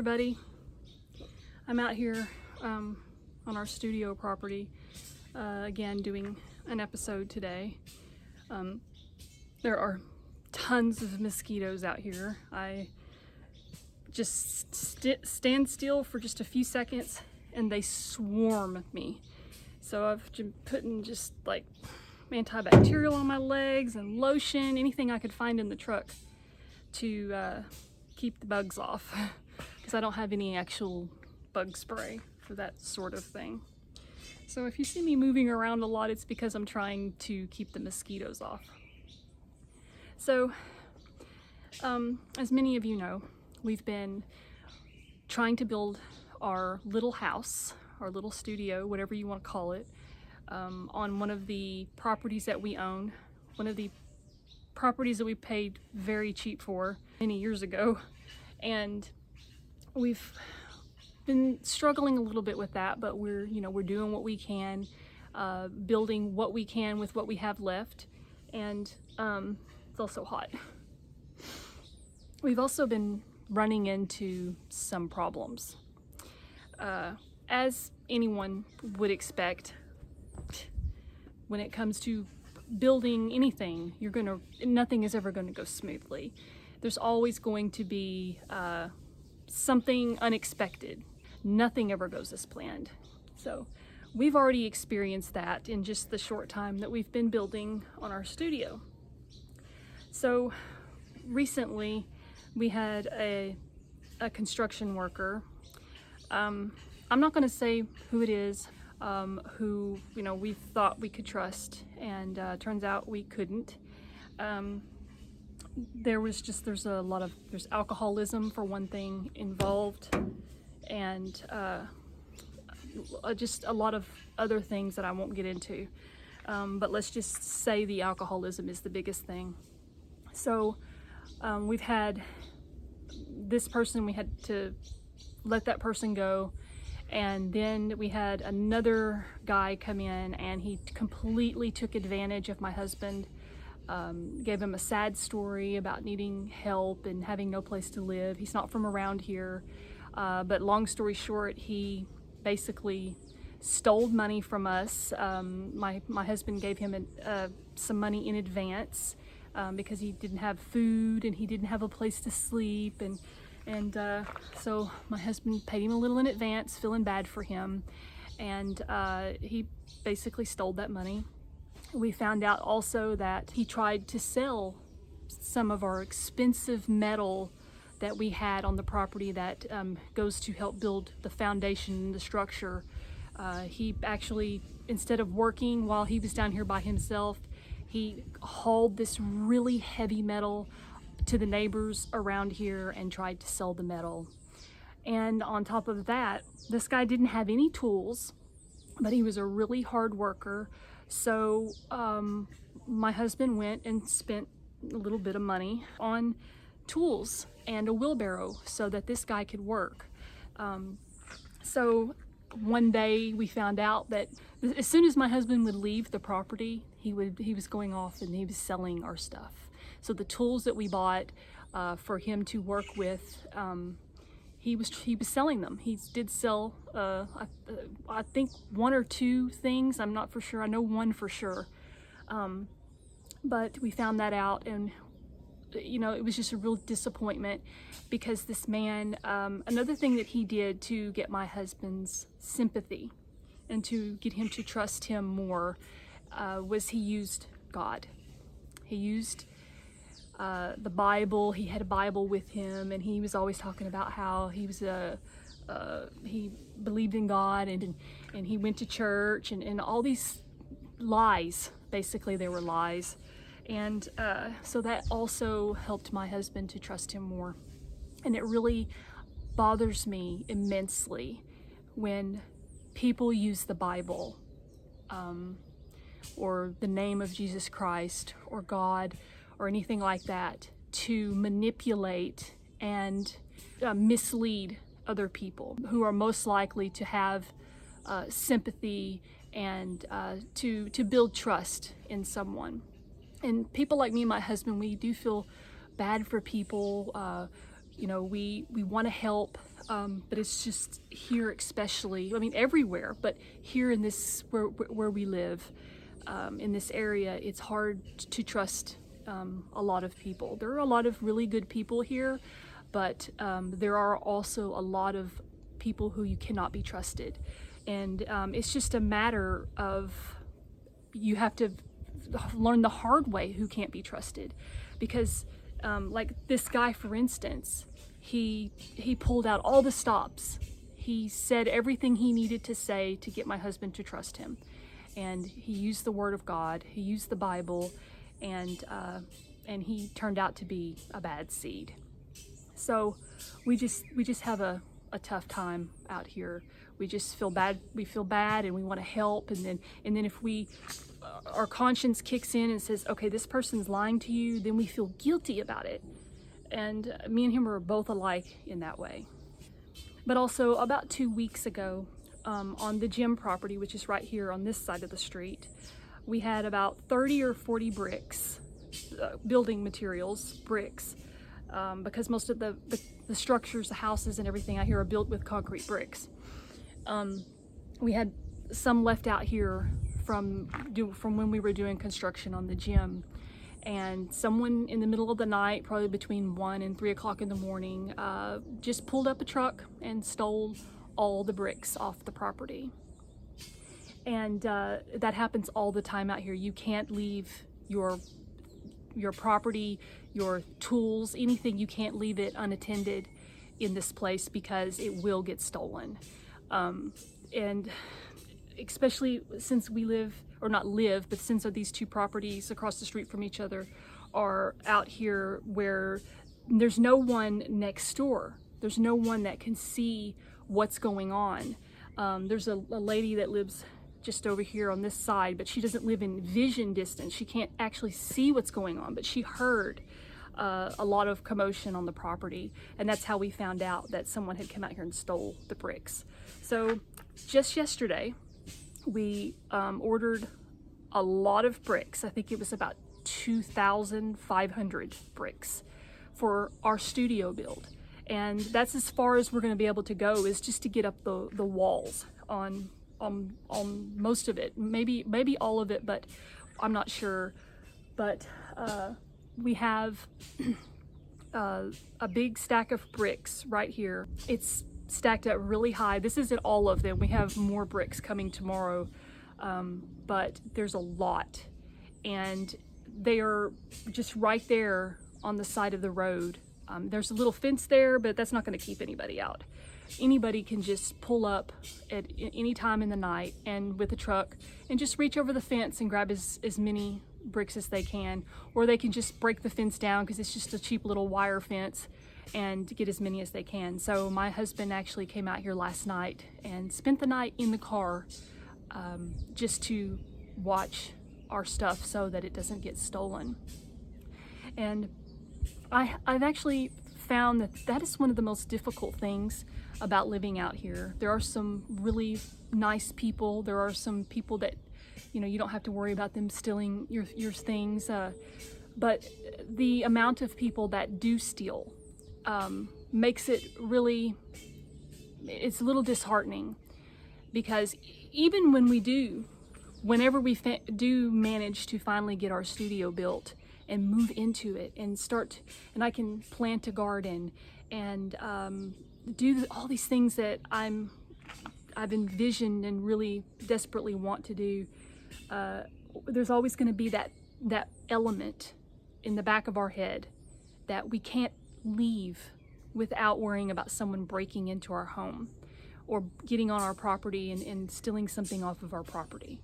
everybody. I'm out here on our studio property again doing an episode today. There are tons of mosquitoes out here. I just stand still for just a few seconds and they swarm me. So I've been putting just like antibacterial on my legs and lotion, anything I could find in the truck to keep the bugs off, because I don't have any actual bug spray for that sort of thing. So if you see me moving around a lot, it's because I'm trying to keep the mosquitoes off. So as many of you know, we've been trying to build our little house, our little studio, whatever you want to call it, on one of the properties that we own, one of the properties that we paid very cheap for many years ago. And we've been struggling a little bit with that, but we're doing what we can, building what we can with what we have left. And it's also hot. We've also been running into some problems. As anyone would expect, when it comes to building anything, nothing is ever going to go smoothly. There's always going to be something unexpected. Nothing ever goes as planned. So we've already experienced that in just the short time that we've been building on our studio. So recently we had a construction worker. I'm not going to say who it is, who we thought we could trust, and turns out we couldn't. There's alcoholism for one thing involved, and just a lot of other things that I won't get into. But let's just say the alcoholism is the biggest thing. So we've had this person, we had to let that person go. And then we had another guy come in and he completely took advantage of my husband, gave him a sad story about needing help and having no place to live. He's not from around here, but long story short, he basically stole money from us. My husband gave him some money in advance because he didn't have food and he didn't have a place to sleep, and so my husband paid him a little in advance, feeling bad for him, and he basically stole that money. We found out also that he tried to sell some of our expensive metal that we had on the property that goes to help build the foundation and the structure. He actually, instead of working while he was down here by himself, he hauled this really heavy metal to the neighbors around here and tried to sell the metal. And on top of that, this guy didn't have any tools, but he was a really hard worker. So my husband went and spent a little bit of money on tools and a wheelbarrow so that this guy could work. So one day we found out that as soon as my husband would leave the property, he was going off and he was selling our stuff. So the tools that we bought for him to work with, he was selling them. He did sell, I think 1 or 2 things. I'm not for sure. I know one for sure. But we found that out, and it was just a real disappointment because this man, another thing that he did to get my husband's sympathy and to get him to trust him more was he used God. He used the Bible. He had a Bible with him, and he was always talking about how he believed in God, and he went to church, and all these lies. Basically, they were lies, and so that also helped my husband to trust him more. And it really bothers me immensely when people use the Bible or the name of Jesus Christ or God or anything like that to manipulate and mislead other people who are most likely to have sympathy and to build trust in someone. And people like me and my husband, we do feel bad for people you know, we want to help, but it's just here especially, I mean everywhere, but here in this, where we live, in this area, it's hard to trust a lot of people. There are a lot of really good people here, but there are also a lot of people who you cannot be trusted. And it's just a matter of, you have to learn the hard way who can't be trusted. Because like this guy, for instance, he pulled out all the stops. He said everything he needed to say to get my husband to trust him. And he used the Word of God, he used the Bible, and he turned out to be a bad seed. So we just have a tough time out here. We just feel bad. We feel bad, and we want to help. And then if our conscience kicks in and says, okay, this person's lying to you, then we feel guilty about it. And me and him are both alike in that way. But also about 2 weeks ago, on the gym property, which is right here on this side of the street, we had about 30 or 40 bricks, building materials, bricks, because most of the structures, the houses and everything out here are built with concrete bricks. We had some left out here from when we were doing construction on the gym, and someone in the middle of the night, probably between 1 and 3 o'clock in the morning, just pulled up a truck and stole all the bricks off the property. And that happens all the time out here. You can't leave your property, your tools, anything, you can't leave it unattended in this place because it will get stolen. And especially since we live, or not live, but since these two properties across the street from each other are out here where there's no one next door. There's no one that can see what's going on. There's a lady that lives just over here on this side, but she doesn't live in vision distance. She can't actually see what's going on, but she heard a lot of commotion on the property, and that's how we found out that someone had come out here and stole the bricks. So just yesterday, we ordered a lot of bricks. I think it was about 2,500 bricks for our studio build. And that's as far as we're going to be able to go, is just to get up the walls on most of it, maybe all of it, but I'm not sure. But we have a big stack of bricks right here. It's stacked up really high. This isn't all of them. We have more bricks coming tomorrow, but there's a lot, and they are just right there on the side of the road. There's a little fence there, but that's not going to keep anybody out. Anybody can just pull up at any time in the night and with a truck and just reach over the fence and grab as many bricks as they can, or they can just break the fence down because it's just a cheap little wire fence and get as many as they can. So my husband actually came out here last night and spent the night in the car just to watch our stuff so that it doesn't get stolen. And I've actually found that is one of the most difficult things about living out here. There are some really nice people. There are some people that, you know, you don't have to worry about them stealing your things. But the amount of people that do steal makes it really, it's a little disheartening, because even when whenever we do manage to finally get our studio built and move into it and I can plant a garden and do all these things that I've envisioned and really desperately want to do, there's always going to be that element in the back of our head that we can't leave without worrying about someone breaking into our home or getting on our property and stealing something off of our property.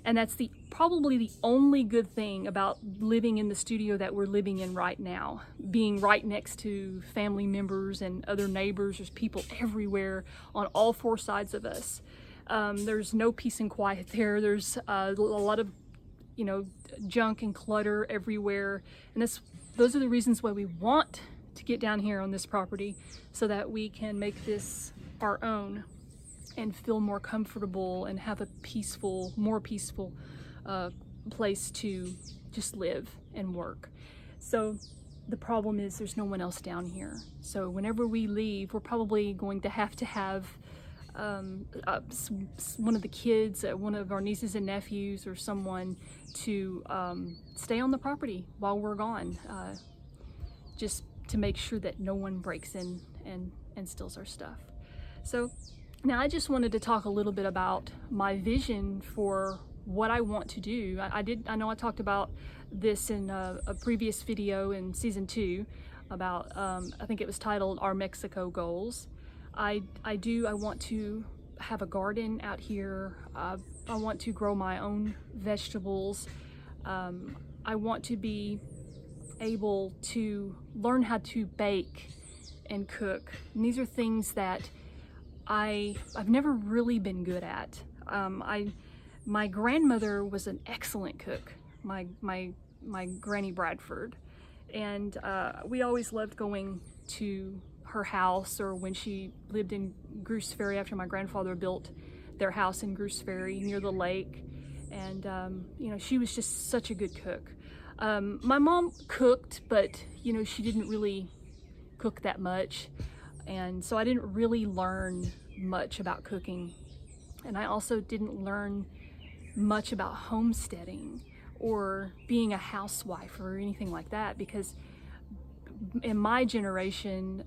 And that's probably the only good thing about living in the studio that we're living in right now, being right next to family members and other neighbors. There's people everywhere on all four sides of us. There's no peace and quiet there. There's a lot of, you know, junk and clutter everywhere. And those are the reasons why we want to get down here on this property, so that we can make this our own and feel more comfortable and have a more peaceful place to just live and work. So the problem is there's no one else down here. So whenever we leave, we're probably going to have one of the kids, one of our nieces and nephews or someone to stay on the property while we're gone, just to make sure that no one breaks in and steals our stuff. So now I just wanted to talk a little bit about my vision for what I want to do. I know I talked about this in a previous video in season 2 about, I think it was titled Our Mexico Goals. I want to have a garden out here. I want to grow my own vegetables. I want to be able to learn how to bake and cook. And these are things that I've never really been good at. My grandmother was an excellent cook, my Granny Bradford, and we always loved going to her house, or when she lived in Goose Ferry after my grandfather built their house in Goose Ferry near the lake. And you know, she was just such a good cook. My mom cooked, but you know, she didn't really cook that much, and so I didn't really learn much about cooking. And I also didn't learn much about homesteading or being a housewife or anything like that, because in my generation,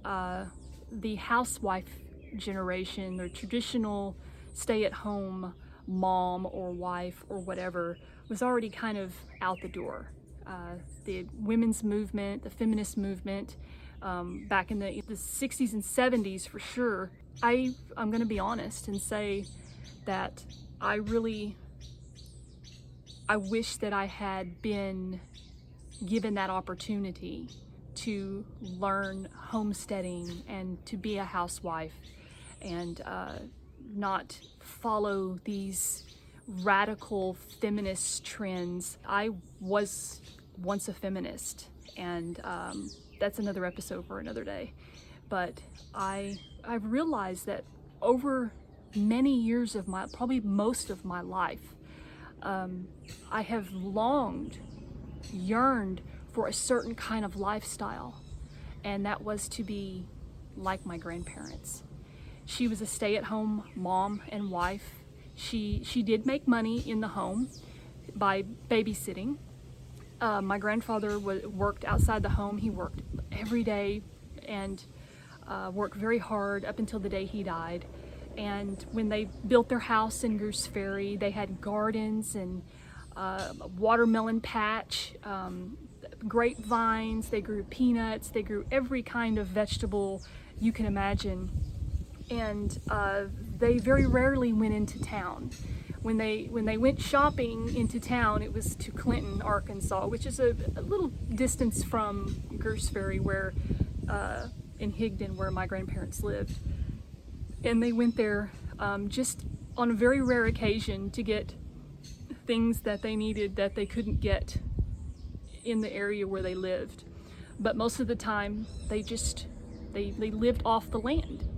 the housewife generation, the traditional stay-at-home mom or wife or whatever, was already kind of out the door. The women's movement, the feminist movement, back in the 60s and 70s for sure. I'm going to be honest and say that I wish that I had been given that opportunity to learn homesteading and to be a housewife and not follow these radical feminist trends. I was once a feminist, and that's another episode for another day. But I've realized that over many years of probably most of my life, I have yearned for a certain kind of lifestyle, and that was to be like my grandparents. She was a stay-at-home mom and wife. She did make money in the home by babysitting. My grandfather worked outside the home. He worked every day and worked very hard up until the day he died. And when they built their house in Goose Ferry, they had gardens and a watermelon patch, grapevines, they grew peanuts, they grew every kind of vegetable you can imagine. And they very rarely went into town. When they went shopping into town, it was to Clinton, Arkansas, which is a little distance from Goose Ferry, where in Higdon, where my grandparents lived. And they went there just on a very rare occasion to get things that they needed that they couldn't get in the area where they lived. But most of the time, they lived off the land.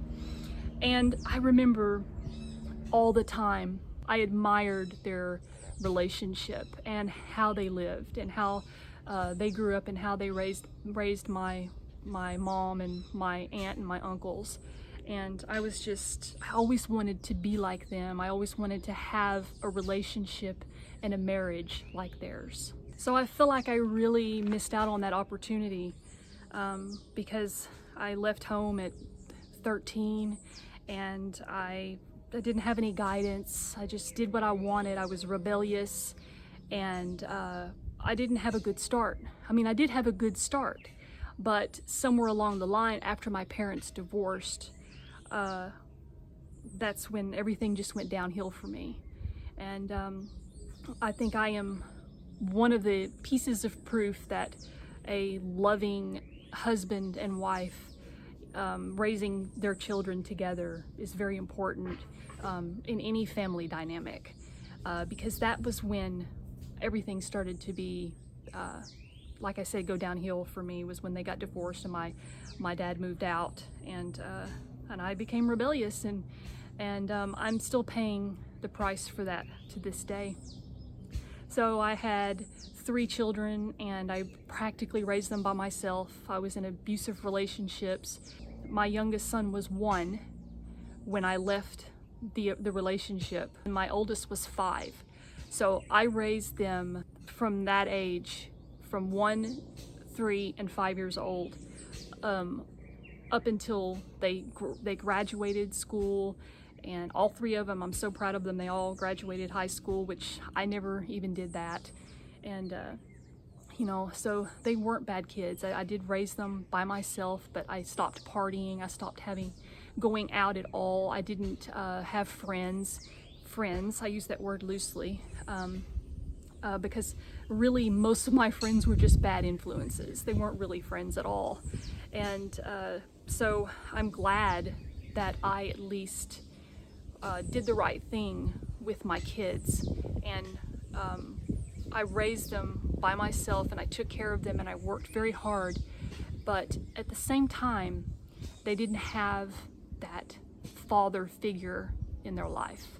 And I remember all the time, I admired their relationship and how they lived and how they grew up and how they raised my mom and my aunt and my uncles. And I always wanted to be like them. I always wanted to have a relationship and a marriage like theirs. So I feel like I really missed out on that opportunity because I left home at 13 and I didn't have any guidance. I just did what I wanted. I was rebellious, and I didn't have a good start. I mean, I did have a good start, but somewhere along the line after my parents divorced, that's when everything just went downhill for me. And I think I am one of the pieces of proof that a loving husband and wife raising their children together is very important in any family dynamic, because that was when everything started to be, like I said, go downhill for me. Was when they got divorced and my dad moved out, and I became rebellious, and I'm still paying the price for that to this day. So I had 3 children and I practically raised them by myself. I was in abusive relationships. My youngest son was 1 when I left the relationship, and my oldest was 5. So I raised them from that age, from 1, 3, and 5 years old, up until they graduated school. And all 3 of them, I'm so proud of them, they all graduated high school, which I never even did that. And you know, so they weren't bad kids. I did raise them by myself, but I stopped partying. I stopped going out at all. I didn't have friends. I use that word loosely, because really most of my friends were just bad influences. They weren't really friends at all. And so I'm glad that I at least did the right thing with my kids, and I raised them by myself, and I took care of them, and I worked very hard. But at the same time, they didn't have that father figure in their life,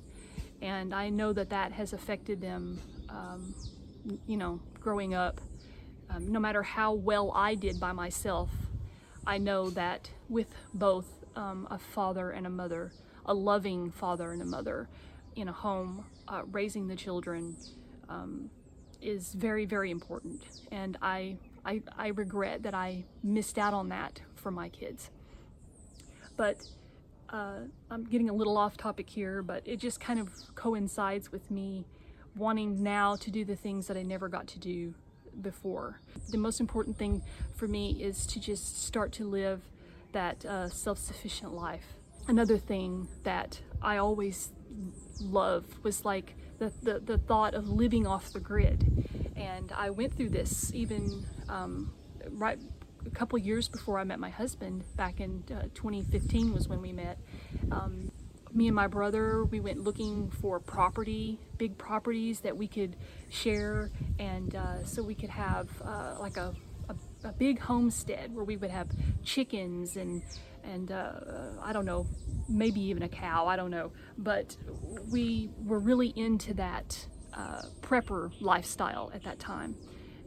and I know that that has affected them, you know, growing up. No matter how well I did by myself, I know that with both a father and a mother, a loving father and a mother in a home, raising the children is very, very important. And I regret that I missed out on that for my kids. But I'm getting a little off topic here, but it just kind of coincides with me wanting now to do the things that I never got to do before. The most important thing for me is to just start to live that self-sufficient life. Another thing that I always loved was like the thought of living off the grid. And I went through this even right a couple years before I met my husband. Back in 2015 was when we met. Me and my brother, we went looking for big properties that we could share, and so we could have like a big homestead where we would have chickens and I don't know, maybe even a cow, I don't know. But we were really into that prepper lifestyle at that time.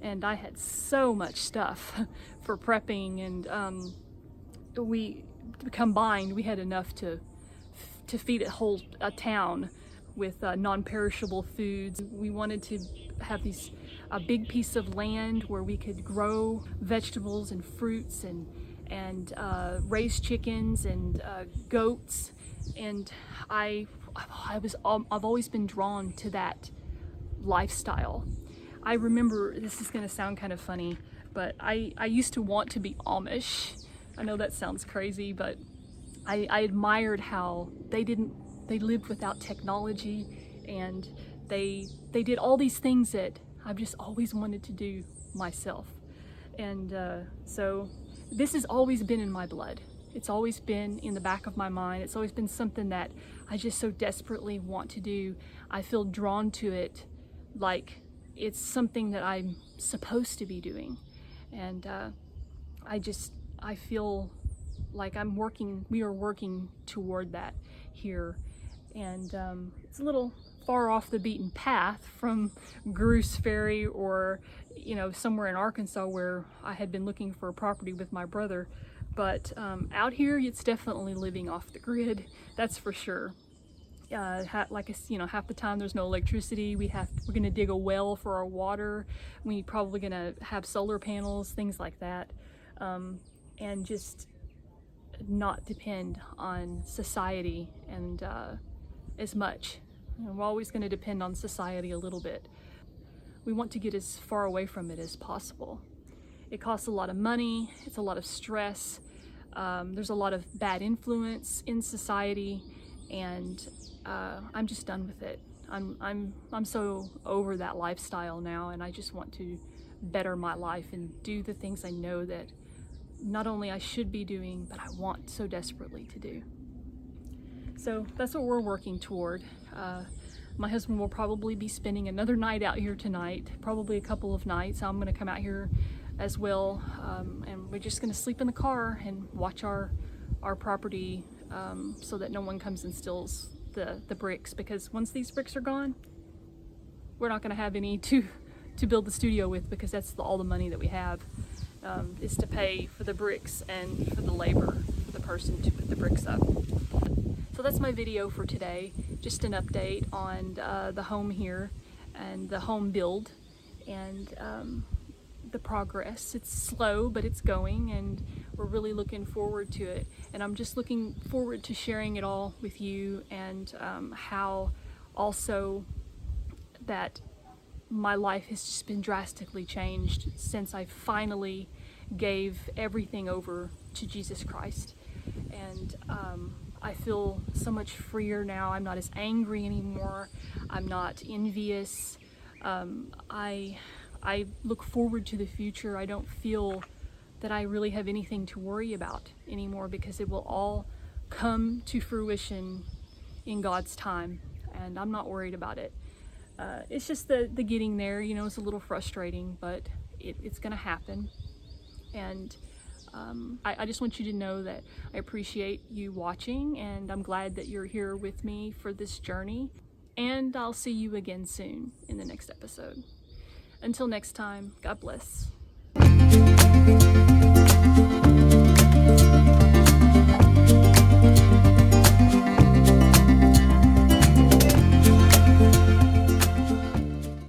And I had so much stuff for prepping, and we combined, we had enough to feed a town with non-perishable foods. We wanted to have a big piece of land where we could grow vegetables and fruits and raise chickens and goats. And I've always been drawn to that lifestyle. I remember, this is going to sound kind of funny, but I used to want to be Amish. I know that sounds crazy, but I admired how they lived without technology, and they did all these things that I've just always wanted to do myself. And so this has always been in my blood. It's always been in the back of my mind. It's always been something that I just so desperately want to do. I feel drawn to it like it's something that I'm supposed to be doing. And I feel like we are working toward that here. And it's a little far off the beaten path from Goose Ferry or, you know, somewhere in Arkansas where I had been looking for a property with my brother. But out here, it's definitely living off the grid, that's for sure. Like, you know, half the time there's no electricity. We're going to dig a well for our water. We're probably going to have solar panels, things like that, and just not depend on society and as much. You know, we're always going to depend on society a little bit. We want to get as far away from it as possible. It costs a lot of money. It's a lot of stress. There's a lot of bad influence in society, and I'm just done with it. I'm so over that lifestyle now, and I just want to better my life and do the things I know that not only I should be doing, but I want so desperately to do. So that's what we're working toward. My husband will probably be spending another night out here tonight, probably a couple of nights. I'm going to come out here as well, and we're just going to sleep in the car and watch our property, so that no one comes and steals the bricks, because once these bricks are gone, we're not going to have any to build the studio with, because that's all the money that we have is to pay for the bricks and for the labor for the person to put the bricks up. So that's my video for today. Just an update on the home here and the home build and the progress. It's slow, but it's going, and we're really looking forward to it. And I'm just looking forward to sharing it all with you, and how also that my life has just been drastically changed since I finally gave everything over to Jesus Christ. And I feel so much freer now. I'm not as angry anymore. I'm not envious. I look forward to the future. I don't feel that I really have anything to worry about anymore, because it will all come to fruition in God's time, and I'm not worried about it. It's just the getting there, you know, it's a little frustrating, but it's gonna happen. And I just want you to know that I appreciate you watching, and I'm glad that you're here with me for this journey. And I'll see you again soon in the next episode. Until next time, God bless.